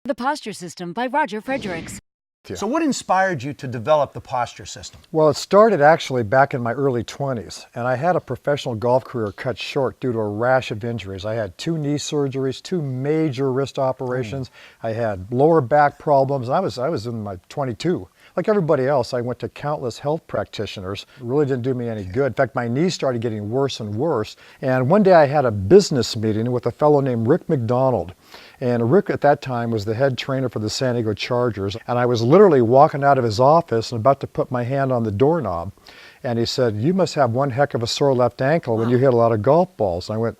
The Posture System by Roger Fredericks. So what inspired you to develop the posture system? Well, it started actually back in my early 20s, and I had a professional golf career cut short due to a rash of injuries. I had 2 knee surgeries, 2 major wrist operations. I had lower back problems. I was in my 22. Like everybody else, I went to countless health practitioners. It really didn't do me any good. In fact, my knees started getting worse and worse. And one day I had a business meeting with a fellow named Rick McDonald. And Rick at that time was the head trainer for the San Diego Chargers. And I was literally walking out of his office and about to put my hand on the doorknob. And he said, "You must have one heck of a sore left ankle when you hit a lot of golf balls." And I went,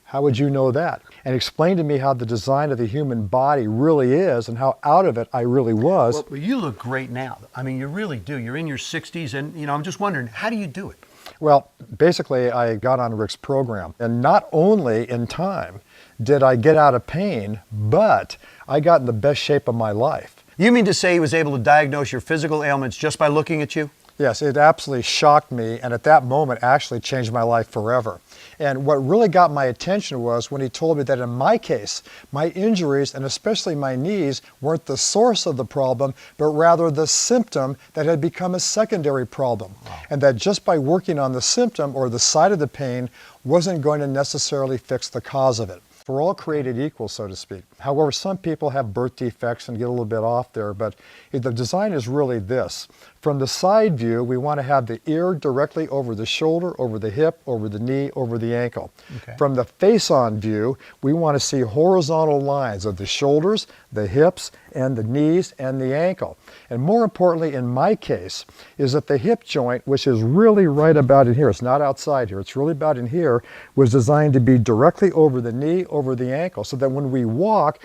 "How would you know that?" And he explained to me how the design of the human body really is and how out of it I really was. Well, you look great now. I mean, you really do. You're in your 60s, and I'm just wondering, how do you do it? Well, basically, I got on Rick's program, and not only in time did I get out of pain, but I got in the best shape of my life. You mean to say he was able to diagnose your physical ailments just by looking at you? Yes, it absolutely shocked me, and at that moment actually changed my life forever. And what really got my attention was when he told me that in my case, my injuries, and especially my knees, weren't the source of the problem, but rather the symptom that had become a secondary problem. Wow. And that just by working on the symptom or the side of the pain wasn't going to necessarily fix the cause of it. We're all created equal, so to speak. However, some people have birth defects and get a little bit off there, but the design is really this. From the side view, we want to have the ear directly over the shoulder, over the hip, over the knee, over the ankle. Okay. From the face-on view, we want to see horizontal lines of the shoulders, the hips, and the knees and the ankle. And more importantly, in my case, is that the hip joint, which is really right about in here, it's not outside here, it's really about in here, was designed to be directly over the knee, over the ankle, so that when we walk,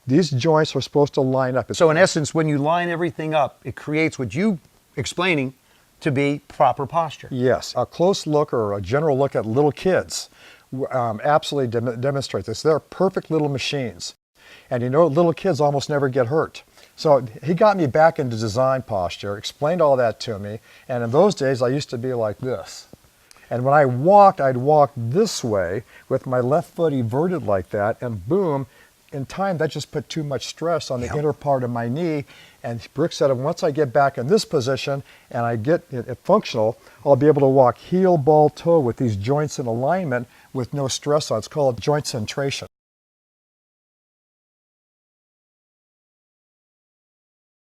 these joints are supposed to line up. So in essence, when you line everything up, it creates what you explaining to be proper posture. Yes, a close look or a general look at little kids absolutely demonstrates this. They're perfect little machines. And little kids almost never get hurt. So he got me back into design posture, explained all that to me, and in those days I used to be like this. And when I walked, I'd walk this way with my left foot everted like that, and boom, in time that just put too much stress on the inner part of my knee. And Rick said, once I get back in this position and I get it functional, I'll be able to walk heel, ball, toe with these joints in alignment with no stress on it. It's called joint centration.